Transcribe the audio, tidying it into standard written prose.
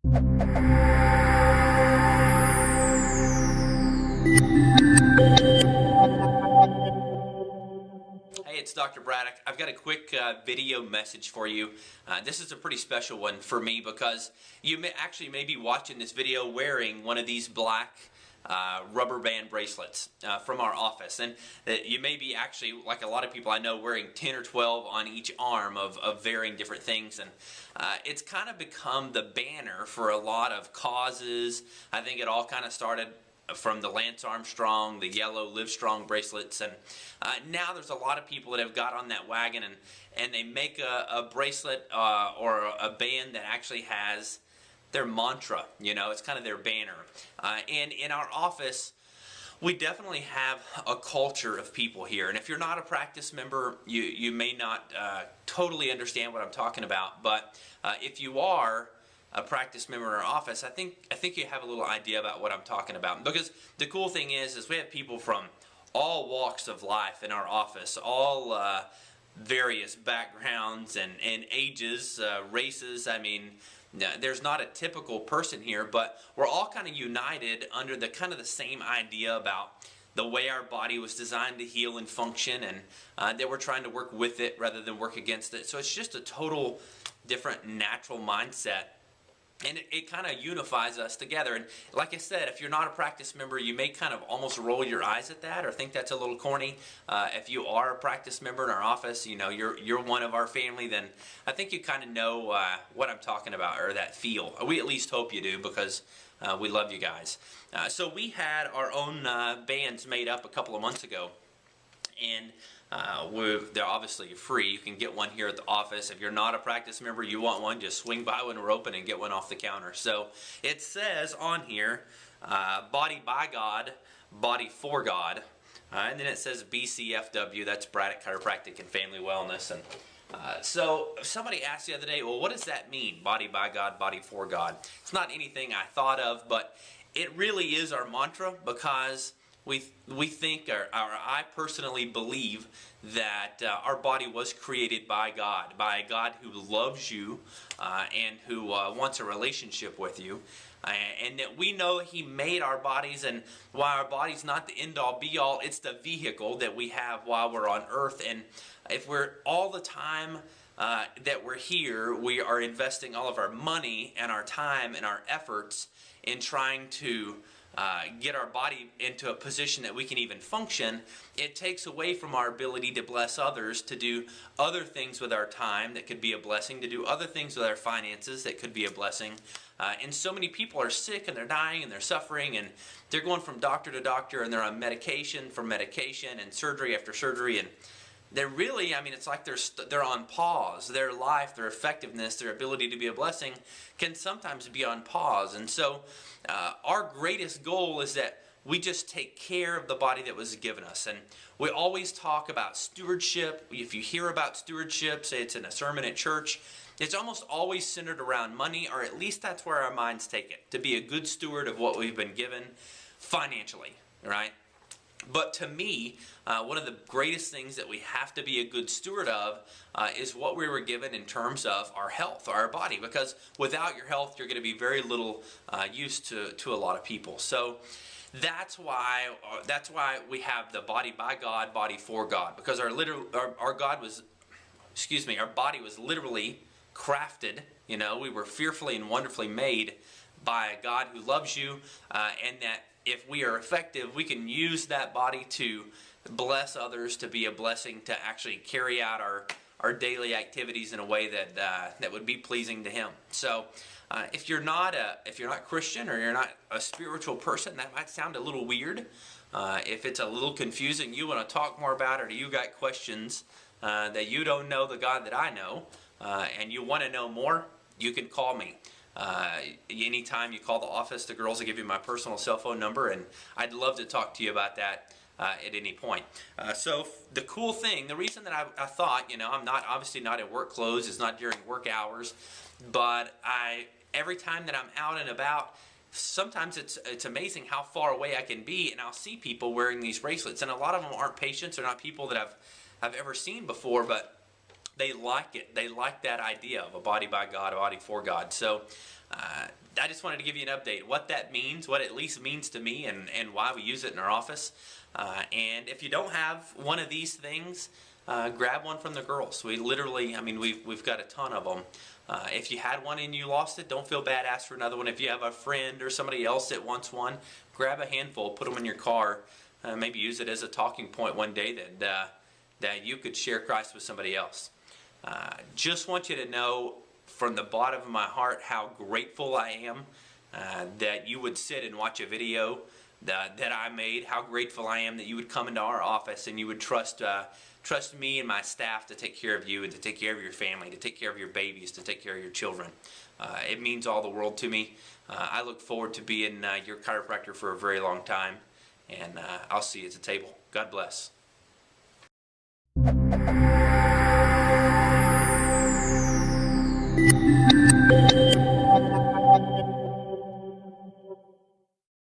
Hey, it's Dr. Braddock. I've got a quick video message for you. This is a pretty special one for me because you may be watching this video wearing one of these black rubber band bracelets from our office. And you may be actually, like a lot of people I know, wearing 10 or 12 on each arm of varying different things. And it's kind of become the banner for a lot of causes. I think it all kind of started from the Lance Armstrong, the yellow Live Strong bracelets, and now there's a lot of people that have got on that wagon and they make a bracelet or a band that actually has their mantra, it's kind of their banner. And in our office, we definitely have a culture of people here, and if you're not a practice member, you may not totally understand what I'm talking about, but if you are a practice member in our office, I think you have a little idea about what I'm talking about. Because the cool thing is we have people from all walks of life in our office, all various backgrounds and ages, races. I mean, there's not a typical person here, but we're all kind of united under the kind of the same idea about the way our body was designed to heal and function, and that we're trying to work with it rather than work against it. So it's just a total different natural mindset. And it kind of unifies us together. And like I said, if you're not a practice member, you may kind of almost roll your eyes at that or think that's a little corny. If you are a practice member in our office, you're one of our family, then I think you kind of know what I'm talking about, or that feel. We at least hope you do, because we love you guys. So we had our own bands made up a couple of months ago. And they're obviously free. You can get one here at the office. If you're not a practice member, you want one, just swing by when we're open and get one off the counter. So it says on here, body by God, body for God. And then it says BCFW, that's Braddock Chiropractic and Family Wellness. And so somebody asked the other day, well, what does that mean, body by God, body for God? It's not anything I thought of, but it really is our mantra, because we think, or I personally believe, that our body was created by a God who loves you and who wants a relationship with you. And that we know He made our bodies, and while our body's not the end-all be-all, it's the vehicle that we have while we're on earth. And if we're all the time that we're here, we are investing all of our money and our time and our efforts in trying to get our body into a position that we can even function, it takes away from our ability to bless others, to do other things with our time that could be a blessing, to do other things with our finances that could be a blessing. And so many people are sick and they're dying and they're suffering and they're going from doctor to doctor and they're on medication for medication and surgery after surgery, and they're really, it's like they're on pause. Their life, their effectiveness, their ability to be a blessing can sometimes be on pause. And so our greatest goal is that we just take care of the body that was given us. And we always talk about stewardship. If you hear about stewardship, say it's in a sermon at church, it's almost always centered around money, or at least that's where our minds take it, to be a good steward of what we've been given financially, right? But to me, one of the greatest things that we have to be a good steward of is what we were given in terms of our health, our body. Because without your health, you're going to be very little use to a lot of people. So that's why we have the body by God, body for God. Because our body was literally crafted. We were fearfully and wonderfully made by a God who loves you, and that if we are effective, we can use that body to bless others, to be a blessing, to actually carry out our daily activities in a way that would be pleasing to Him. So if you're not Christian, or you're not a spiritual person, that might sound a little weird. If it's a little confusing, you want to talk more about it, or you got questions that you don't know the God that I know, and you want to know more, you can call me. Anytime you call the office, the girls will give you my personal cell phone number, and I'd love to talk to you about that at any point. So the cool thing, the reason that I thought, I'm obviously not in work clothes, it's not during work hours, but every time that I'm out and about, sometimes it's amazing how far away I can be, and I'll see people wearing these bracelets, and a lot of them aren't patients, they're not people that I've ever seen before, but they like it. They like that idea of a body by God, a body for God. So I just wanted to give you an update, what that means, what it at least means to me, and why we use it in our office. And if you don't have one of these things, grab one from the girls. We literally, I mean, we've got a ton of them. If you had one and you lost it, don't feel bad, ask for another one. If you have a friend or somebody else that wants one, grab a handful, put them in your car, maybe use it as a talking point one day that you could share Christ with somebody else. Just want you to know from the bottom of my heart how grateful I am that you would sit and watch a video that I made, how grateful I am that you would come into our office and you would trust me and my staff to take care of you and to take care of your family, to take care of your babies, to take care of your children. It means all the world to me. I look forward to being your chiropractor for a very long time, and I'll see you at the table. God bless.